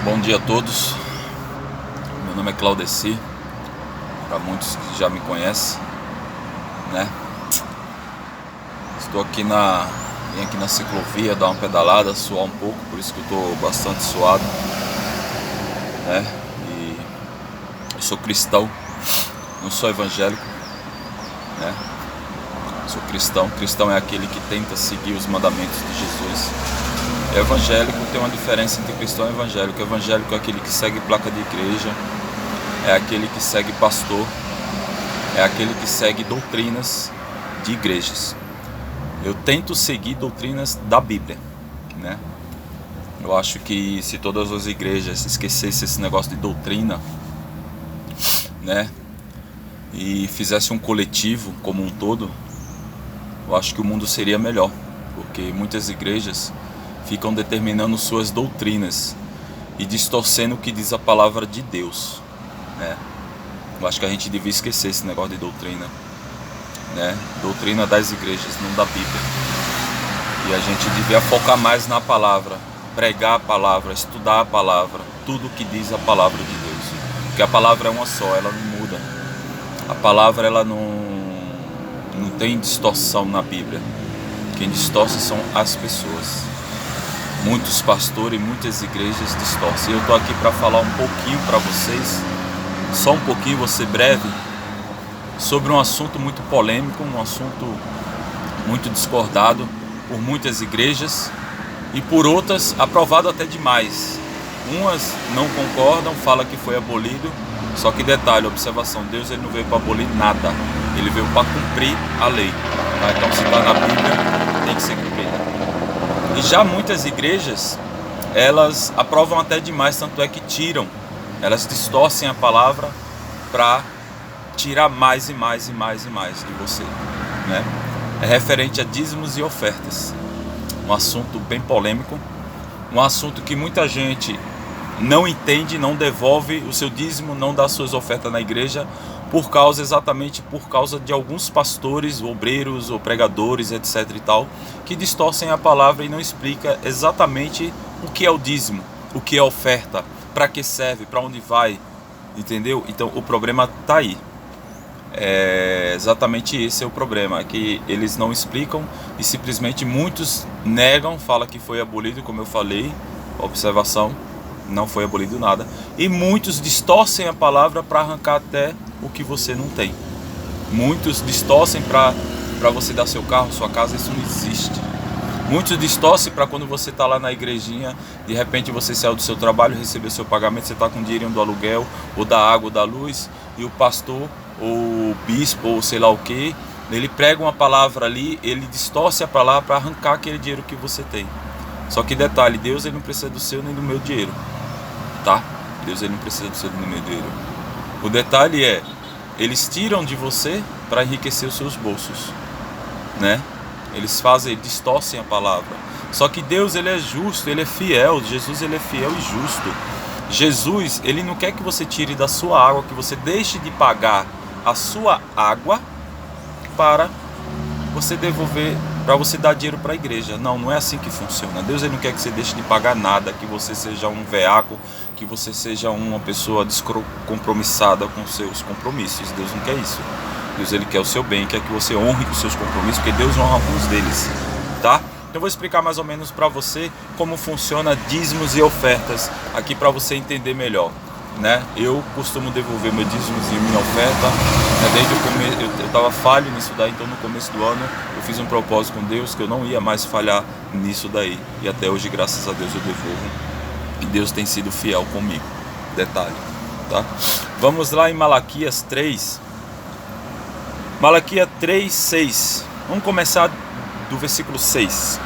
Bom dia a todos, meu nome é Claudeci, para muitos que já me conhecem, né? Estou aqui vim aqui na ciclovia dar uma pedalada, suar um pouco, por isso que eu estou bastante suado, né? E eu sou cristão, não sou evangélico, né? Sou cristão. Cristão é aquele que tenta seguir os mandamentos de Jesus. Evangélico tem uma diferença entre cristão e evangélico. Evangélico é aquele que segue placa de igreja, é aquele que segue pastor, é aquele que segue doutrinas de igrejas. Eu tento seguir doutrinas da Bíblia, né? Eu acho que se todas as igrejas esquecessem esse negócio de doutrina, né, e fizesse um coletivo como um todo, eu acho que o mundo seria melhor, porque muitas igrejas ficam determinando suas doutrinas e distorcendo o que diz a palavra de Deus, né? Eu acho que a gente devia esquecer esse negócio de doutrina, né? Doutrina das igrejas, não da Bíblia. E a gente devia focar mais na palavra, pregar a palavra, estudar a palavra, tudo o que diz a palavra de Deus. Porque a palavra é uma só, ela não muda. A palavra ela não tem distorção na Bíblia. Quem distorce são as pessoas. Muitos pastores e muitas igrejas distorcem. Eu estou aqui para falar um pouquinho para vocês, só um pouquinho, vou ser breve, sobre um assunto muito polêmico, um assunto muito discordado por muitas igrejas e por outras aprovado até demais. Umas não concordam, falam que foi abolido, só que detalhe, observação, Deus ele não veio para abolir nada, ele veio para cumprir a lei. Então se está na Bíblia, tem que ser cumprida. E já muitas igrejas, elas aprovam até demais, tanto é que tiram, elas distorcem a palavra para tirar mais e mais e mais e mais de você, né? É referente a dízimos e ofertas, um assunto bem polêmico, um assunto que muita gente não entende, não devolve o seu dízimo, não dá suas ofertas na igreja, exatamente por causa de alguns pastores, obreiros ou pregadores, etc e tal, que distorcem a palavra e não explica exatamente o que é o dízimo, o que é a oferta, para que serve, para onde vai, entendeu? Então o problema está aí. Exatamente esse é o problema, que eles não explicam e simplesmente muitos negam, falam que foi abolido, como eu falei, observação, não foi abolido nada, e muitos distorcem a palavra para arrancar até o que você não tem. Muitos distorcem para você dar seu carro, sua casa, isso não existe. Muitos distorcem para quando você está lá na igrejinha, de repente você saiu do seu trabalho, recebeu seu pagamento, você está com dinheiro do aluguel, ou da água, ou da luz, e o pastor, ou o bispo, ou sei lá o que, ele prega uma palavra ali, ele distorce a palavra para arrancar aquele dinheiro que você tem. Só que detalhe, Deus ele não precisa do seu nem do meu dinheiro, tá? Deus ele não precisa do seu nem do meu dinheiro. O detalhe é, eles tiram de você para enriquecer os seus bolsos, né? Eles distorcem a palavra. Só que Deus ele é justo, ele é fiel. Jesus ele é fiel e justo. Jesus ele não quer que você tire da sua água, que você deixe de pagar a sua água para você devolver, para você dar dinheiro para a igreja. Não, não é assim que funciona. Deus ele não quer que você deixe de pagar nada, que você seja um veaco, que você seja uma pessoa descompromissada com seus compromissos. Deus não quer isso. Deus ele quer o seu bem, quer que você honre os seus compromissos, porque Deus honra alguns deles, tá? Então eu vou explicar mais ou menos para você como funciona dízimos e ofertas aqui para você entender melhor, né? Eu costumo devolver meus dízimos e minha oferta, né? Desde o começo eu estava falho nisso daí, então no começo do ano eu fiz um propósito com Deus que eu não ia mais falhar nisso daí, e até hoje graças a Deus eu devolvo, e Deus tem sido fiel comigo, detalhe, tá? Vamos lá em Malaquias 3. Malaquias 3, 6. Vamos começar do versículo 6.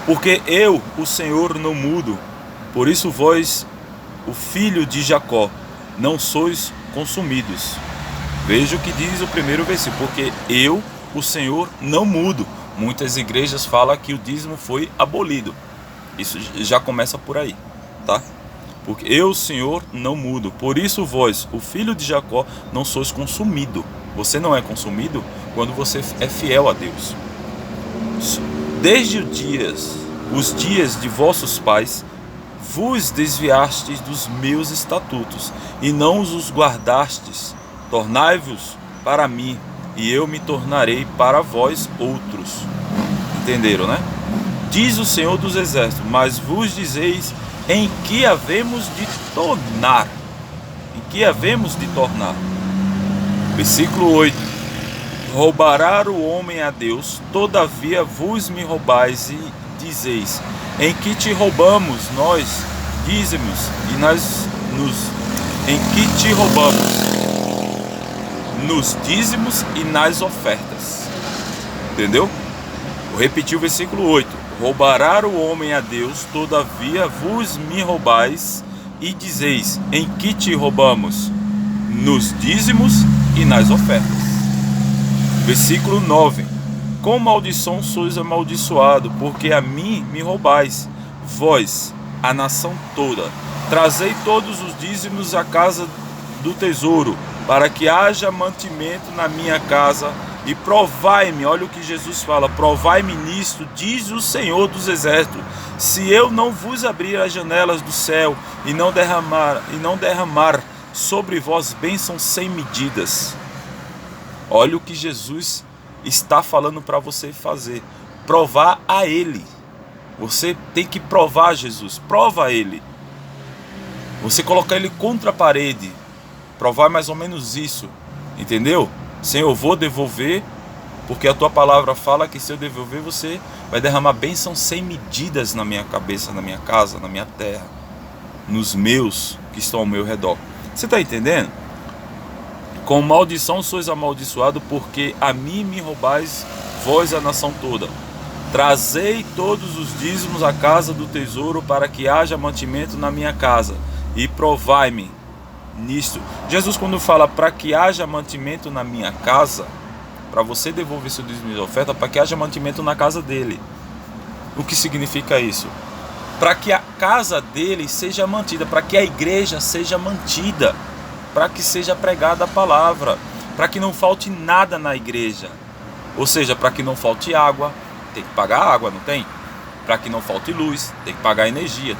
Porque eu, o Senhor, não mudo, por isso vós, o filho de Jacó, não sois consumidos. Veja o que diz o primeiro versículo. Porque eu, o Senhor, não mudo. Muitas igrejas falam que o dízimo foi abolido. Isso já começa por aí, tá? Porque eu, o Senhor, não mudo. Por isso vós, o filho de Jacó, não sois consumido. Você não é consumido quando você é fiel a Deus. Desde os dias de vossos pais, vos desviastes dos meus estatutos, e não os guardastes. Tornai-vos para mim, e eu me tornarei para vós outros. Entenderam, né? Diz o Senhor dos Exércitos: mas vos dizeis, em que havemos de tornar? Em que havemos de tornar? Versículo 8: roubará o homem a Deus, todavia vos me roubais, e dizeis, em que te roubamos nós? Dízimos, e nós em que te roubamos? Nos dízimos e nas ofertas. Entendeu? Vou repetir o versículo 8: roubará o homem a Deus, todavia vos me roubais, e dizeis, em que te roubamos? Nos dízimos e nas ofertas. Versículo 9: com maldição sois amaldiçoado, porque a mim me roubais, vós, a nação toda. Trazei todos os dízimos à casa do tesouro, para que haja mantimento na minha casa, e provai-me. Olha o que Jesus fala: provai-me nisto, diz o Senhor dos Exércitos, se eu não vos abrir as janelas do céu e não derramar sobre vós bênçãos sem medidas. Olha o que Jesus está falando para você fazer: provar a Ele. Você tem que provar Jesus, prova a Ele. Você colocar Ele contra a parede, provar mais ou menos isso, entendeu? Senhor, eu vou devolver, porque a tua palavra fala que se eu devolver, você vai derramar bênçãos sem medidas na minha cabeça, na minha casa, na minha terra, nos meus que estão ao meu redor. Você está entendendo? Com maldição sois amaldiçoado, porque a mim me roubais, vós a nação toda. Trazei todos os dízimos à casa do tesouro, para que haja mantimento na minha casa, e provai-me nisto. Jesus, quando fala para que haja mantimento na minha casa, para você devolver seu dízimo de oferta, para que haja mantimento na casa dele. O que significa isso? Para que a casa dele seja mantida, para que a igreja seja mantida, para que seja pregada a palavra, para que não falte nada na igreja. Ou seja, para que não falte água, tem que pagar água, não tem? Para que não falte luz, tem que pagar energia.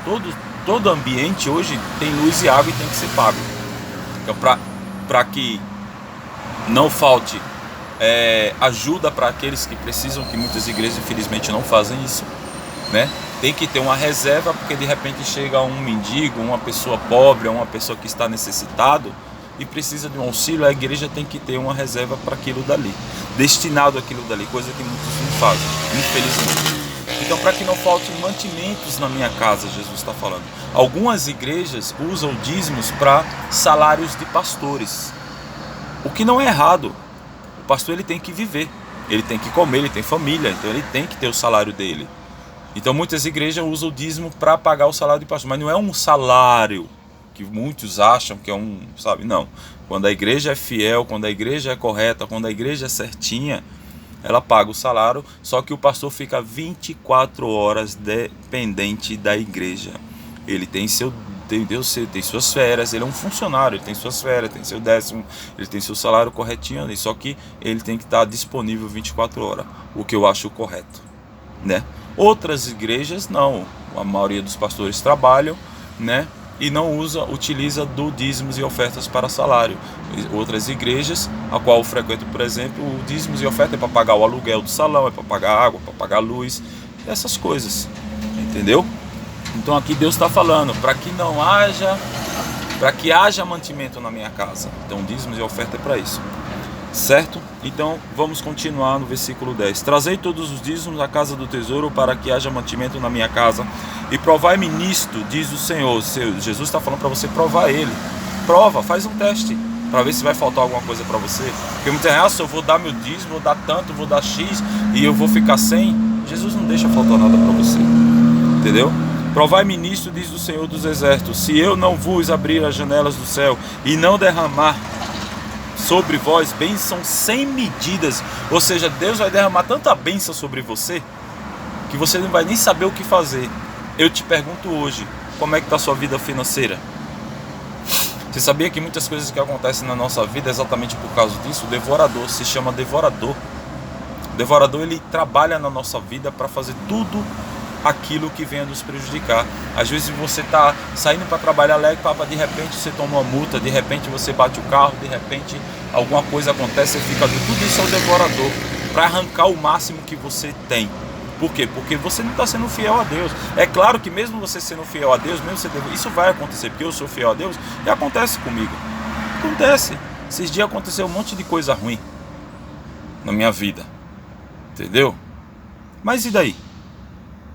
Todo ambiente hoje tem luz e água e tem que ser pago. Então, para que não falte ajuda para aqueles que precisam, que muitas igrejas infelizmente não fazem isso, né? Tem que ter uma reserva, porque de repente chega um mendigo, uma pessoa pobre, uma pessoa que está necessitado e precisa de um auxílio. A igreja tem que ter uma reserva para aquilo dali, destinado àquilo dali, coisa que muitos não fazem, infelizmente. Então, para que não falte mantimentos na minha casa, Jesus está falando. Algumas igrejas usam dízimos para salários de pastores, o que não é errado. O pastor, ele tem que viver, ele tem que comer, ele tem família, então ele tem que ter o salário dele. Então muitas igrejas usam o dízimo para pagar o salário de pastor, mas não é um salário que muitos acham que é um, sabe? Não. Quando a igreja é fiel, quando a igreja é correta, quando a igreja é certinha, ela paga o salário, só que o pastor fica 24 horas dependente da igreja. Ele tem tem suas férias, ele é um funcionário, ele tem suas férias, tem seu décimo, ele tem seu salário corretinho, só que ele tem que estar disponível 24 horas, o que eu acho correto, né? Outras igrejas não, a maioria dos pastores trabalham, né? E não utiliza do dízimos e ofertas para salário. Outras igrejas, a qual eu frequento, por exemplo, o dízimos e oferta é para pagar o aluguel do salão, é para pagar água, para pagar luz, essas coisas, entendeu? Então aqui Deus está falando para que haja mantimento na minha casa. Então dízimos e oferta é para isso, certo? Então vamos continuar no versículo 10. Trazei todos os dízimos à casa do tesouro, para que haja mantimento na minha casa, e provai-me nisto, diz o Senhor. Jesus está falando para você provar Ele. Prova, faz um teste para ver se vai faltar alguma coisa para você. Porque muitas vezes, eu vou dar meu dízimo, vou dar tanto, vou dar X e eu vou ficar sem. Jesus não deixa faltar nada para você, entendeu? Provai-me nisto, diz o Senhor dos Exércitos, se eu não vos abrir as janelas do céu e não derramar sobre vós bênçãos sem medidas. Ou seja, Deus vai derramar tanta bênção sobre você que você não vai nem saber o que fazer. Eu te pergunto hoje, como é que está a sua vida financeira? Você sabia que muitas coisas que acontecem na nossa vida, exatamente por causa disso, o devorador se chama devorador. O devorador, ele trabalha na nossa vida para fazer tudo aquilo que venha nos prejudicar. Às vezes você está saindo para trabalhar alegre, de repente você toma uma multa, de repente você bate o carro, de repente alguma coisa acontece, você fica... Tudo isso é o devorador, para arrancar o máximo que você tem. Por quê? Porque você não está sendo fiel a Deus. É claro que mesmo você sendo fiel a Deus, isso vai acontecer, porque eu sou fiel a Deus, e acontece comigo. Acontece. Esses dias aconteceu um monte de coisa ruim na minha vida. Entendeu? Mas e daí?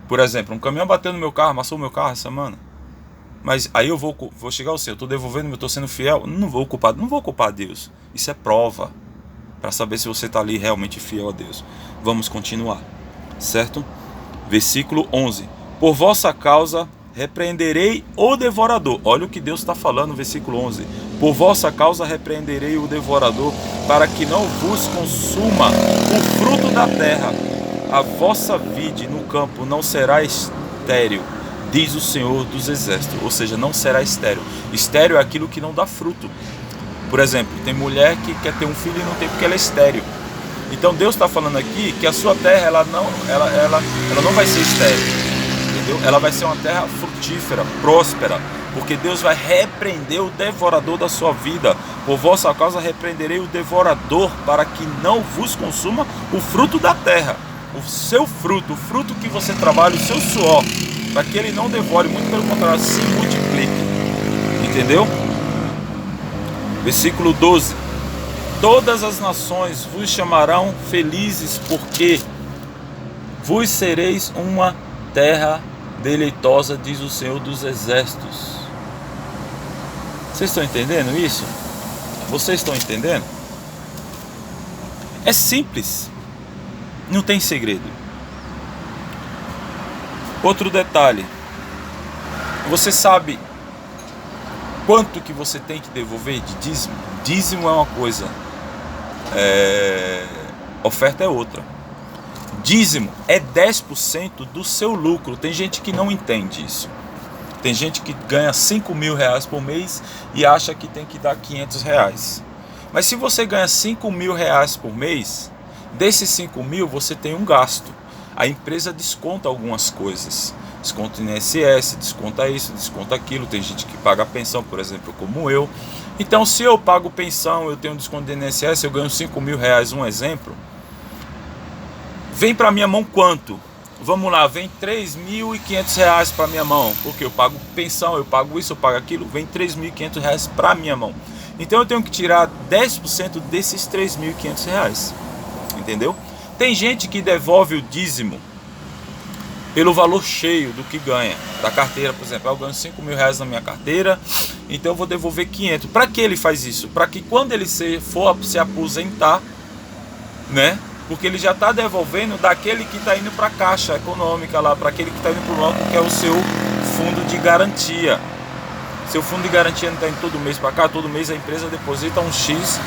Por exemplo, um caminhão bateu no meu carro, amassou o meu carro essa semana. Mas aí eu vou chegar ao seu, eu estou devolvendo, eu estou sendo fiel. Não vou culpar Deus. Isso é prova para saber se você está ali realmente fiel a Deus. Vamos continuar. Certo? Versículo 11. Por vossa causa repreenderei o devorador. Olha o que Deus está falando no versículo 11. Por vossa causa repreenderei o devorador, para que não vos consuma o fruto da terra. A vossa vide no campo não será estéril, diz o Senhor dos Exércitos. Ou seja, não será estéril. Estéril é aquilo que não dá fruto. Por exemplo, tem mulher que quer ter um filho e não tem porque ela é estéril. Então Deus está falando aqui que a sua terra ela não vai ser estéril, entendeu? Ela vai ser uma terra frutífera, próspera, porque Deus vai repreender o devorador da sua vida. Por vossa causa repreenderei o devorador, para que não vos consuma o fruto da terra, o seu fruto, o fruto que você trabalha, o seu suor, para que ele não devore, muito pelo contrário, se multiplique. Entendeu? Versículo 12. Todas as nações vos chamarão felizes, porque vos sereis uma terra deleitosa, diz o Senhor dos Exércitos. Vocês estão entendendo isso? Vocês estão entendendo? É simples, não tem segredo. Outro detalhe, você sabe quanto que você tem que devolver de dízimo? Dízimo é uma coisa, oferta é outra. Dízimo é 10% do seu lucro. Tem gente que não entende isso. Tem gente que ganha 5 mil reais por mês e acha que tem que dar 500 reais. Mas se você ganha 5 mil reais por mês, desses 5 mil você tem um gasto. A empresa desconta algumas coisas. Desconta INSS, desconta isso, desconta aquilo. Tem gente que paga pensão, por exemplo, como eu. Então, se eu pago pensão, eu tenho um desconto de INSS, eu ganho 5 mil reais, um exemplo. Vem para minha mão quanto? Vamos lá, vem 3.500 reais para minha mão. Porque eu pago pensão, eu pago isso, eu pago aquilo. Vem 3.500 reais para minha mão. Então, eu tenho que tirar 10% desses 3.500 reais. Entendeu? Tem gente que devolve o dízimo pelo valor cheio do que ganha, da carteira. Por exemplo, eu ganho 5 mil reais na minha carteira, então eu vou devolver 500. Para que ele faz isso? Para que quando ele for se aposentar, né? Porque ele já está devolvendo daquele que está indo para a Caixa Econômica lá, para aquele que está indo para o banco, que é o seu fundo de garantia. Seu fundo de garantia não está indo todo mês para cá, todo mês a empresa deposita um X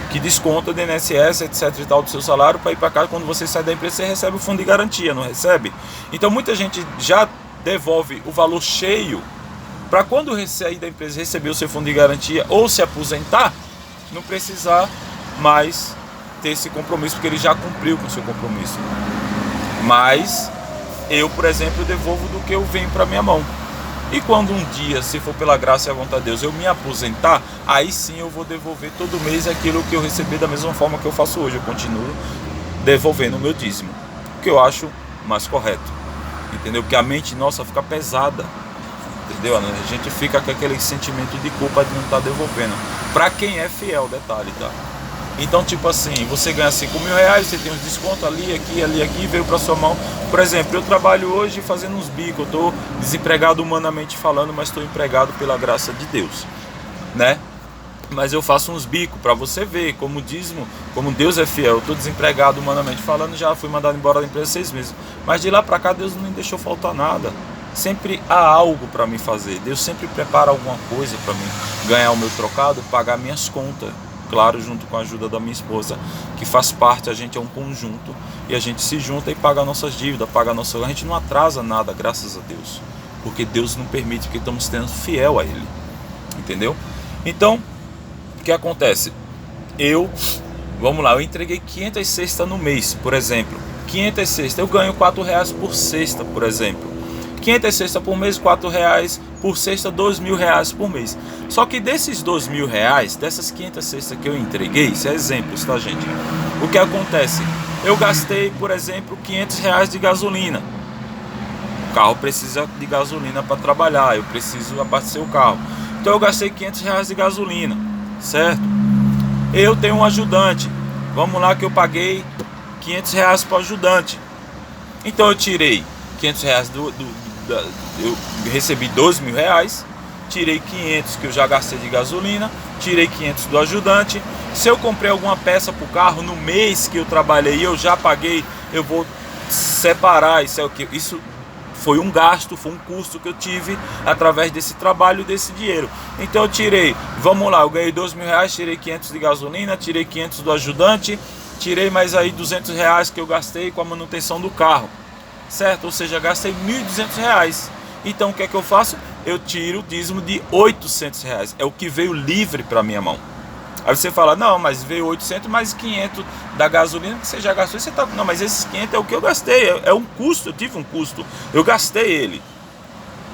que desconta do INSS, etc e tal, do seu salário para ir para cá. Quando você sai da empresa, você recebe o fundo de garantia, não recebe? Então muita gente já devolve o valor cheio para quando sair da empresa, receber o seu fundo de garantia ou se aposentar, não precisar mais ter esse compromisso, porque ele já cumpriu com o seu compromisso. Mas eu, por exemplo, devolvo do que eu venho para minha mão. E quando um dia, se for pela graça e a vontade de Deus, eu me aposentar, aí sim eu vou devolver todo mês aquilo que eu recebi da mesma forma que eu faço hoje. Eu continuo devolvendo o meu dízimo, o que eu acho mais correto, entendeu? Porque a mente nossa fica pesada, entendeu? A gente fica com aquele sentimento de culpa de não estar devolvendo. Para quem é fiel, detalhe, tá? Então, tipo assim, você ganha 5 mil reais, você tem uns descontos ali, aqui, veio para sua mão. Por exemplo, eu trabalho hoje fazendo uns bicos, eu estou desempregado humanamente falando, mas estou empregado pela graça de Deus, né? Mas eu faço uns bicos para você ver como dízimo, como Deus é fiel. Eu estou desempregado humanamente falando, já fui mandado embora da empresa 6 meses. Mas de lá para cá Deus não me deixou faltar nada. Sempre há algo para me fazer. Deus sempre prepara alguma coisa para mim ganhar o meu trocado, pagar minhas contas. Claro, junto com a ajuda da minha esposa, que faz parte, a gente é um conjunto e a gente se junta e paga nossas dívidas, paga nossa... A gente não atrasa nada, graças a Deus, porque Deus não permite, porque estamos sendo fiel a Ele, entendeu? Então, o que acontece? Vamos lá, eu entreguei 500 cestas no mês, por exemplo, 500 cestas, eu ganho 4 reais por cesta, por exemplo. 500 cestas por mês, R$4 por cesta, R$2.000 por mês. Só que desses R$2.000, dessas 500 cestas que eu entreguei, isso é exemplos, tá, gente? O que acontece? Eu gastei, por exemplo, R$500 de gasolina. O carro precisa de gasolina para trabalhar, eu preciso abastecer o carro. Então eu gastei R$500 de gasolina, certo? Eu tenho um ajudante. Vamos lá que eu paguei R$500 para o ajudante. Então eu tirei R$500 eu recebi R$2.000, tirei 500 que eu já gastei de gasolina, tirei 500 do ajudante. Se eu comprei alguma peça para o carro no mês que eu trabalhei, eu já paguei, eu vou separar isso, é o que isso foi um gasto, foi um custo que eu tive através desse trabalho, desse dinheiro. Então eu tirei, vamos lá, eu ganhei R$2.000, tirei 500 de gasolina, tirei 500 do ajudante, tirei mais aí R$200 que eu gastei com a manutenção do carro, certo? Ou seja, gastei R$1.200. Então o que é que eu faço? Eu tiro o dízimo de R$800, é o que veio livre para minha mão. Aí você fala, não, mas veio 800 mais 500 da gasolina que você já gastou. Você tá, não, mas esses 500 é o que eu gastei, é um custo, eu tive um custo, eu gastei ele.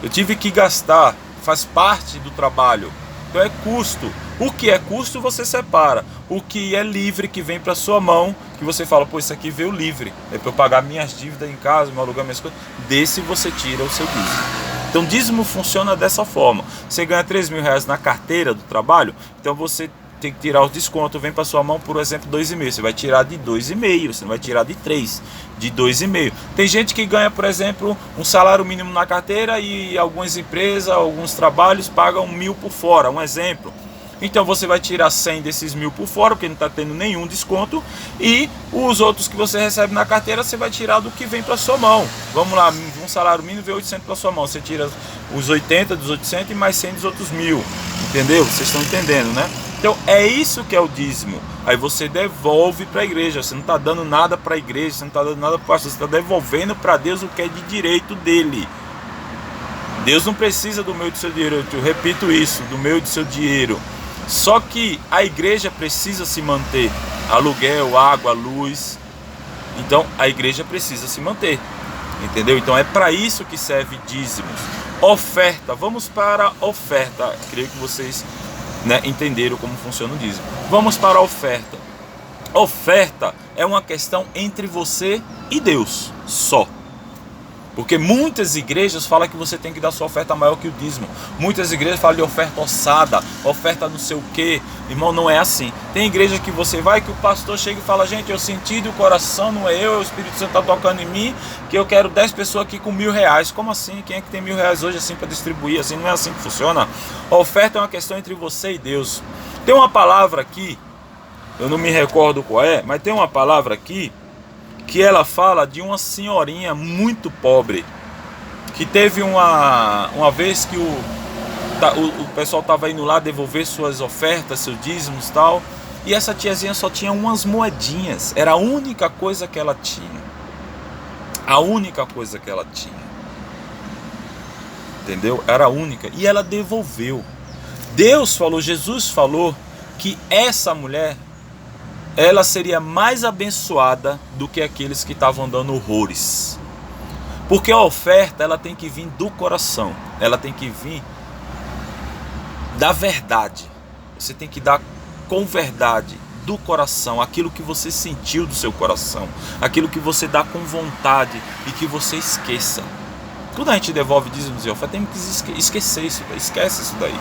Eu tive que gastar, faz parte do trabalho. Então é custo. O que é custo você separa. O que é livre, que vem para sua mão, que você fala, pô, isso aqui veio livre. É para eu pagar minhas dívidas em casa, meu alugar minhas coisas. Desse você tira o seu dízimo. Então dízimo funciona dessa forma. Você ganha R$3.000 na carteira do trabalho, então você tem que tirar os descontos, vem para sua mão, por exemplo, 2,5. Você vai tirar de 2,5, você não vai tirar de 3, de 2,5. Tem gente que ganha, por exemplo, um salário mínimo na carteira e algumas empresas, alguns trabalhos pagam 1.000 por fora, um exemplo. Então você vai tirar 100 desses 1.000 por fora, porque não está tendo nenhum desconto, e os outros que você recebe na carteira, você vai tirar do que vem para sua mão. Vamos lá, um salário mínimo vem 800 para sua mão, você tira os 80 dos 800 e mais 100 dos outros 1.000, entendeu? Vocês estão entendendo, né? Então é isso que é o dízimo. Aí você devolve para a igreja. Você não está dando nada para a igreja, você não está dando nada para o pastor, você está devolvendo para Deus o que é de direito dele. Deus não precisa do meu e do seu dinheiro, eu repito isso, do meu e do seu dinheiro. Só que a igreja precisa se manter. Aluguel, água, luz. Então a igreja precisa se manter. Entendeu? Então é para isso que serve dízimos. Oferta, vamos para a oferta. Creio que vocês entenderam como funciona o dízimo. Vamos para a oferta. Oferta é uma questão entre você e Deus só. Porque muitas igrejas falam que você tem que dar sua oferta maior que o dízimo. Muitas igrejas falam de oferta ossada, oferta não sei o que. Irmão, não é assim. Tem igreja que você vai, que o pastor chega e fala, gente, eu senti do coração, não é eu, o Espírito Santo está tocando em mim, que eu quero 10 pessoas aqui com R$1.000. Como assim? Quem é que tem R$1.000 hoje assim para distribuir? Assim, não é assim que funciona. A oferta é uma questão entre você e Deus. Tem uma palavra aqui, eu não me recordo qual é, mas tem uma palavra aqui, que ela fala de uma senhorinha muito pobre, que teve uma vez que o pessoal estava indo lá devolver suas ofertas, seus dízimos e tal, e essa tiazinha só tinha umas moedinhas, era a única coisa que ela tinha, a única coisa que ela tinha, entendeu? Era a única, e ela devolveu. Deus falou, Jesus falou que essa mulher, ela seria mais abençoada do que aqueles que estavam dando horrores. Porque a oferta, ela tem que vir do coração. Ela tem que vir da verdade. Você tem que dar com verdade, do coração, aquilo que você sentiu do seu coração, aquilo que você dá com vontade e que você esqueça. Quando a gente devolve dízimos e oferta, tem que esquecer isso daí. Esquece isso daí.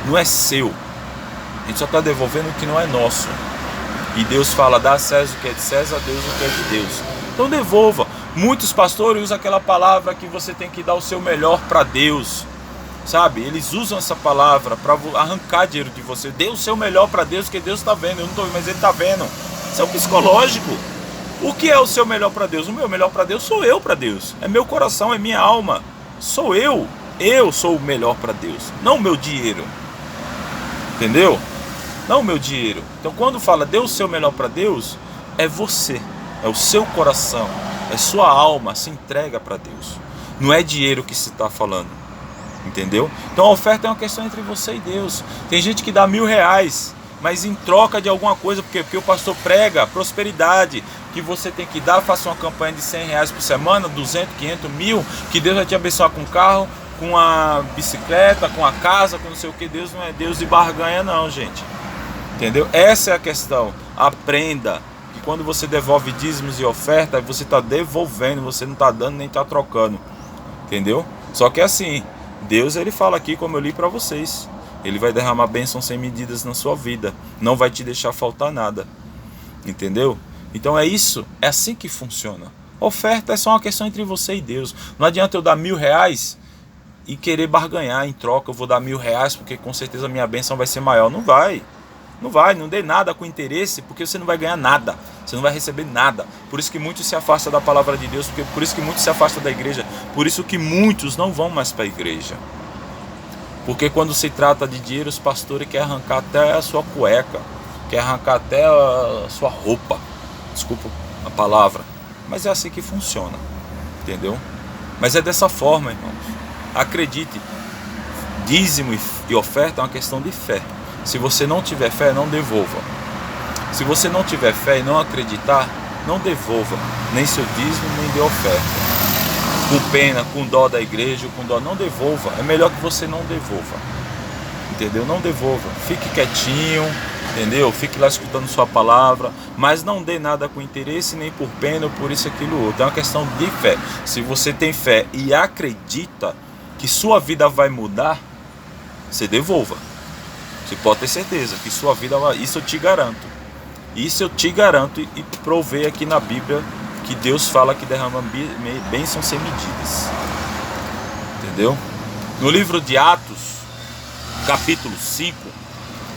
Não é seu. A gente só está devolvendo o que não é nosso. E Deus fala, dá a César o que é de César, a Deus o que é de Deus. Então devolva. Muitos pastores usam aquela palavra que você tem que dar o seu melhor para Deus. Sabe? Eles usam essa palavra para arrancar dinheiro de você. Dê o seu melhor para Deus, que Deus está vendo. Eu não estou vendo, mas Ele está vendo. Isso é um psicológico. O que é o seu melhor para Deus? O meu melhor para Deus sou eu para Deus. É meu coração, é minha alma. Sou eu. Eu sou o melhor para Deus. Não o meu dinheiro. Entendeu? Não o meu dinheiro. Então quando fala dê o seu melhor para Deus, é você, é o seu coração, é sua alma, se entrega para Deus. Não é dinheiro que se está falando, entendeu? Então a oferta é uma questão entre você e Deus. Tem gente que dá R$1.000, mas em troca de alguma coisa, porque o pastor prega prosperidade, que você tem que dar, faça uma campanha de R$100 por semana, 200, 500, 1000, que Deus vai te abençoar com um carro, com a bicicleta, com a casa, com não sei o que. Deus não é Deus de barganha não, gente. Entendeu? Essa é a questão. Aprenda que quando você devolve dízimos e ofertas, você está devolvendo, você não está dando nem está trocando. Entendeu? Só que assim, Deus, ele fala aqui, como eu li para vocês, ele vai derramar bênçãos sem medidas na sua vida, não vai te deixar faltar nada. Entendeu? Então é isso, é assim que funciona. Oferta é só uma questão entre você e Deus. Não adianta eu dar R$1000 e querer barganhar em troca. Eu vou dar R$1000 porque com certeza a minha bênção vai ser maior. Não vai. Não dê nada com interesse, porque você não vai ganhar nada, você não vai receber nada. Por isso que muitos se afastam da palavra de Deus, por isso que muitos se afastam da igreja, por isso que muitos não vão mais para a igreja. Porque quando se trata de dinheiro, os pastores querem arrancar até a sua cueca, querem arrancar até a sua roupa, desculpa a palavra, mas é assim que funciona, entendeu? Mas é dessa forma, irmãos. Acredite, dízimo e oferta é uma questão de fé. Se você não tiver fé, não devolva. Se você não tiver fé e não acreditar, não devolva nem seu dízimo, nem dê oferta. Com pena, com dó da igreja, com dó, não devolva. É melhor que você não devolva. Entendeu? Não devolva. Fique quietinho, entendeu? Fique lá escutando sua palavra, mas não dê nada com interesse, nem por pena, ou por isso, aquilo, outro. É uma questão de fé. Se você tem fé e acredita que sua vida vai mudar, você devolva. Você pode ter certeza que sua vida vai... Isso eu te garanto. Isso eu te garanto e provei aqui na Bíblia que Deus fala que derrama bênçãos sem medidas. Entendeu? No livro de Atos, capítulo 5,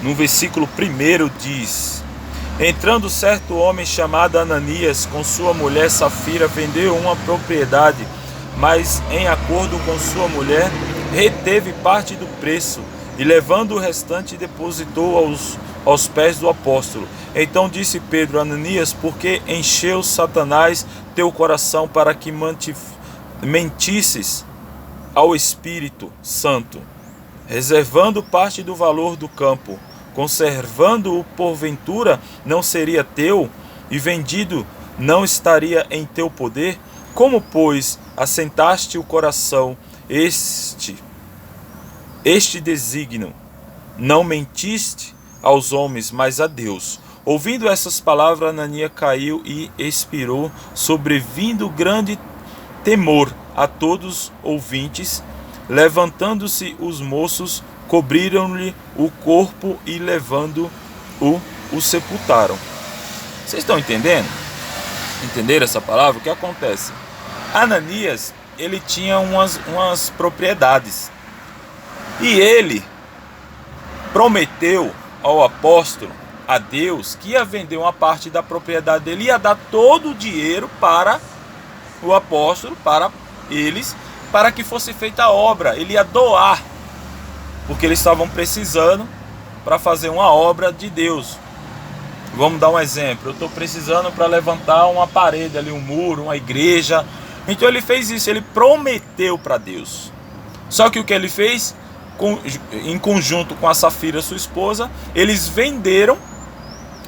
no versículo 1 diz: entrando certo homem chamado Ananias com sua mulher Safira, vendeu uma propriedade, mas em acordo com sua mulher, reteve parte do preço, e levando o restante depositou aos pés do apóstolo. Então disse Pedro: Ananias, por que encheu Satanás teu coração para que mentisses ao Espírito Santo, reservando parte do valor do campo, conservando-o porventura não seria teu, e vendido não estaria em teu poder? Como, pois, assentaste o coração este desígnio? Não mentiste aos homens, mas a Deus. Ouvindo essas palavras, Ananias caiu e expirou, sobrevindo grande temor a todos os ouvintes. Levantando-se os moços, cobriram-lhe o corpo e levando-o, o sepultaram. Vocês estão entendendo? Entenderam essa palavra? O que acontece? Ananias, ele tinha umas propriedades. E ele prometeu ao apóstolo, a Deus, que ia vender uma parte da propriedade dele, ia dar todo o dinheiro para o apóstolo, para eles, para que fosse feita a obra. Ele ia doar, porque eles estavam precisando para fazer uma obra de Deus. Vamos dar um exemplo. Eu estou precisando para levantar uma parede ali, um muro, uma igreja. Então ele fez isso, ele prometeu para Deus. Só que o que ele fez? Em conjunto com a Safira, sua esposa, eles venderam,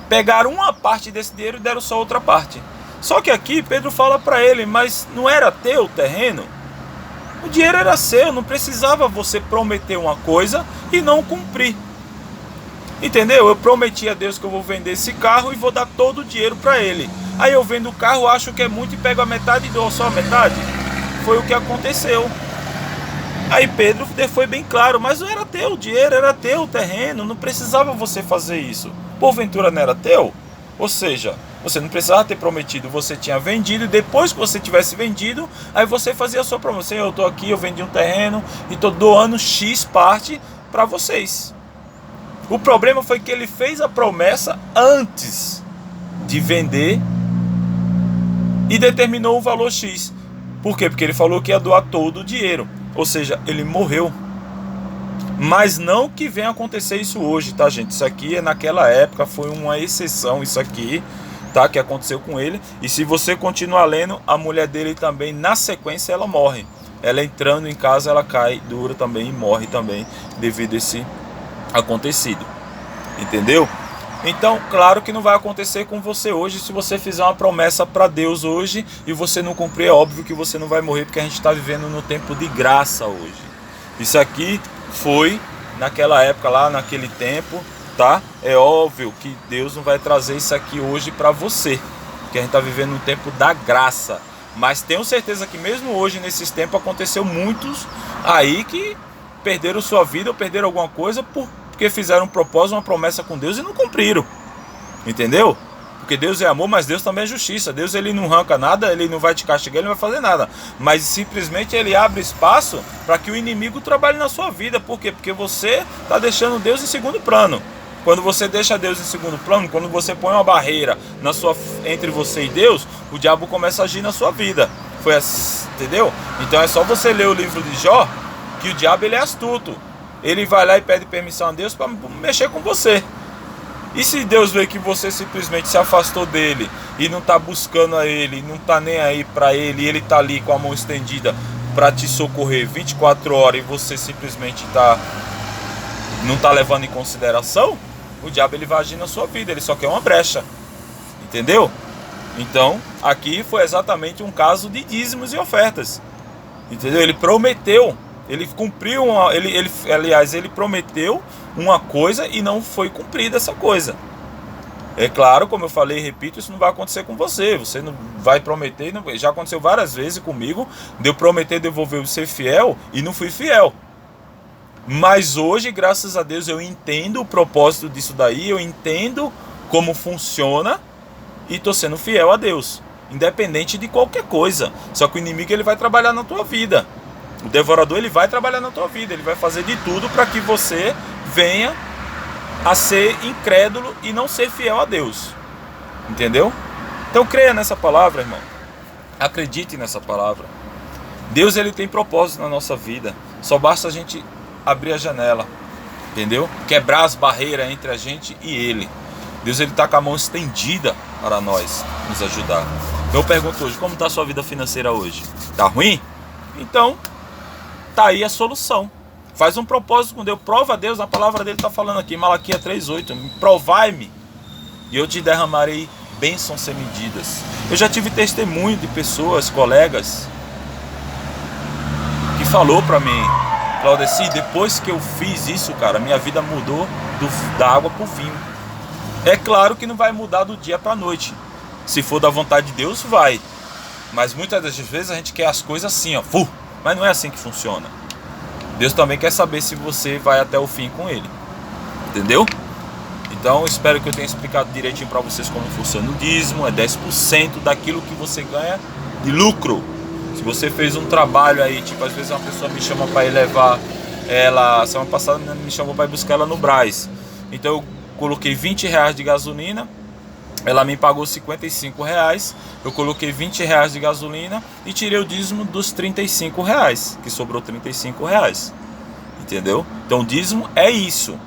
pegaram uma parte desse dinheiro e deram só outra parte. Só que aqui Pedro fala para ele: mas não era teu o terreno? O dinheiro era seu, não precisava você prometer uma coisa e não cumprir. Entendeu? Eu prometi a Deus que eu vou vender esse carro e vou dar todo o dinheiro para ele. Aí eu vendo o carro, acho que é muito e pego a metade e dou só a metade. Foi o que aconteceu. Aí Pedro foi bem claro: mas não era teu o dinheiro, era teu o terreno, não precisava você fazer isso. Porventura não era teu? Ou seja, você não precisava ter prometido, você tinha vendido, e depois que você tivesse vendido, aí você fazia a sua promessa: eu estou aqui, eu vendi um terreno e estou doando X parte para vocês. O problema foi que ele fez a promessa antes de vender e determinou o valor X. Por quê? Porque ele falou que ia doar todo o dinheiro. Ou seja, ele morreu. Mas não que venha acontecer isso hoje, tá, gente? Isso aqui é naquela época, foi uma exceção isso aqui, tá? Que aconteceu com ele. E se você continuar lendo, a mulher dele também, na sequência, ela morre. Ela entrando em casa, ela cai dura também e morre também devido a esse acontecido. Entendeu? Então, claro que não vai acontecer com você hoje. Se você fizer uma promessa para Deus hoje e você não cumprir, é óbvio que você não vai morrer, porque a gente está vivendo no tempo de graça hoje. Isso aqui foi naquela época lá, naquele tempo, tá? É óbvio que Deus não vai trazer isso aqui hoje para você, porque a gente está vivendo no tempo da graça. Mas tenho certeza que mesmo hoje, nesses tempos, aconteceu muitos aí que perderam sua vida ou perderam alguma coisa porque fizeram um propósito, uma promessa com Deus e não cumpriram. Entendeu? Porque Deus é amor, mas Deus também é justiça. Deus, ele não arranca nada, ele não vai te castigar, ele não vai fazer nada. Mas simplesmente ele abre espaço para que o inimigo trabalhe na sua vida. Por quê? Porque você está deixando Deus em segundo plano. Quando você deixa Deus em segundo plano, quando você põe uma barreira entre você e Deus, o diabo começa a agir na sua vida. Foi assim, entendeu? Então é só você ler o livro de Jó, que o diabo, ele é astuto. Ele vai lá e pede permissão a Deus para mexer com você. E se Deus vê que você simplesmente se afastou dele e não está buscando a ele, não está nem aí para ele, e ele está ali com a mão estendida para te socorrer 24 horas e você simplesmente não está levando em consideração, o diabo, ele vai agir na sua vida, ele só quer uma brecha. Entendeu? Então, aqui foi exatamente um caso de dízimos e ofertas. Entendeu? Ele prometeu, ele cumpriu, ele prometeu uma coisa e não foi cumprida essa coisa. É claro, como eu falei e repito, isso não vai acontecer com você. Você não vai prometer, já aconteceu várias vezes comigo, de eu prometer devolver e ser fiel e não fui fiel. Mas hoje, graças a Deus, eu entendo o propósito disso daí, eu entendo como funciona e estou sendo fiel a Deus, independente de qualquer coisa. Só que o inimigo, ele vai trabalhar na tua vida. O devorador, ele vai trabalhar na tua vida, ele vai fazer de tudo para que você venha a ser incrédulo e não ser fiel a Deus. Entendeu? Então creia nessa palavra, irmão. Acredite nessa palavra. Deus, ele tem propósito na nossa vida. Só basta a gente abrir a janela, entendeu? Quebrar as barreiras entre a gente e ele. Deus, ele está com a mão estendida para nós nos ajudar. Eu pergunto hoje, como está a sua vida financeira hoje? Está ruim? Então, tá aí a solução. Faz um propósito com Deus, prova a Deus, a palavra dele está falando aqui, Malaquias 3:8, provai-me e eu te derramarei bênçãos sem medidas. Eu já tive testemunho de pessoas, colegas, que falou para mim, Claudeci, depois que eu fiz isso, cara, minha vida mudou da água para o vinho. É claro que não vai mudar do dia para a noite. Se for da vontade de Deus, vai. Mas muitas das vezes a gente quer as coisas assim, ó, mas não é assim que funciona. Deus também quer saber se você vai até o fim com ele. Entendeu? Então, espero que eu tenha explicado direitinho para vocês como funciona o dízimo. É 10% daquilo que você ganha de lucro. Se você fez um trabalho aí, tipo, às vezes uma pessoa me chama para ir levar ela, semana passada me chamou para ir buscar ela no Brás. Então eu coloquei R$20 de gasolina, ela me pagou R$55, eu coloquei R$20 de gasolina e tirei o dízimo dos R$35, que sobrou R$35. Entendeu? Então o dízimo é isso,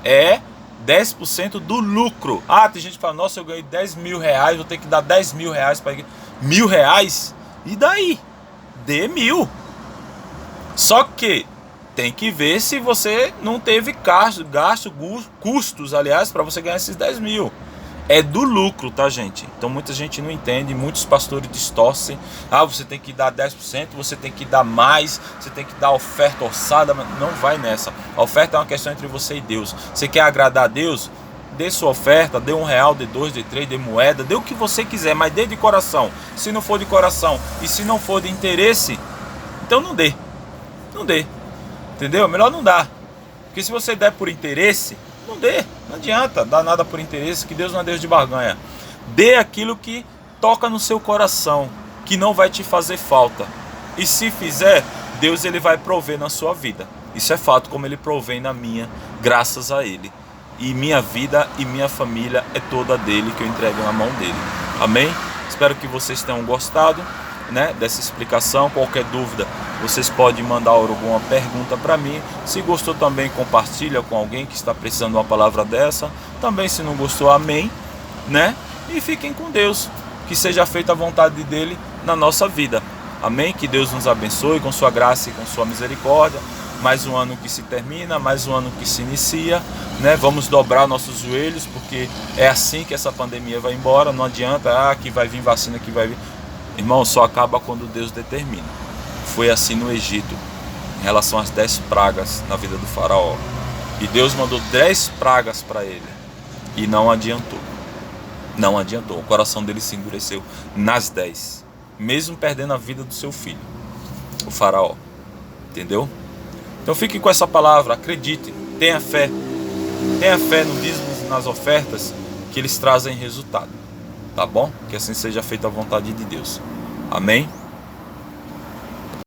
é 10% do lucro. Ah, tem gente que fala, nossa, eu ganhei R$10.000, vou ter que dar R$10.000 para R$1.000, e daí? Dê 1.000. Só que tem que ver se você não teve custos, aliás, para você ganhar esses 10.000. É do lucro, tá, gente? Então muita gente não entende, muitos pastores distorcem. Ah, você tem que dar 10%, você tem que dar mais, você tem que dar oferta orçada. Não vai nessa. A oferta é uma questão entre você e Deus. Você quer agradar a Deus? Dê sua oferta, dê R$1, dê 2, dê 3, dê moeda, dê o que você quiser, mas dê de coração. Se não for de coração e se não for de interesse, então não dê. Não dê. Entendeu? Melhor não dar. Porque se você der por interesse, não dê. Não adianta dar nada por interesse, que Deus não é Deus de barganha. Dê aquilo que toca no seu coração, que não vai te fazer falta. E se fizer, Deus, ele vai prover na sua vida. Isso é fato, como ele provém na minha, graças a ele. E minha vida e minha família é toda dele, que eu entrego na mão dele. Amém? Espero que vocês tenham gostado, né, dessa explicação. Qualquer dúvida, vocês podem mandar alguma pergunta para mim. Se gostou também, compartilha com alguém que está precisando de uma palavra dessa. Também, se não gostou, amém, né? E fiquem com Deus. Que seja feita a vontade dele na nossa vida. Amém? Que Deus nos abençoe com sua graça e com sua misericórdia. mais um ano que se termina, mais um ano que se inicia, né? Vamos dobrar nossos joelhos, porque é assim que essa pandemia vai embora. Não adianta, que vai vir vacina, que vai vir. Irmão, só acaba quando Deus determina. Foi assim no Egito, em relação às 10 pragas na vida do faraó. E Deus mandou 10 pragas para ele, e não adiantou. Não adiantou, o coração dele se endureceu nas 10, mesmo perdendo a vida do seu filho, o faraó. Entendeu? Então fique com essa palavra, acredite, tenha fé no dízimo e nas ofertas, que eles trazem resultado, tá bom? Que assim seja feita a vontade de Deus. Amém?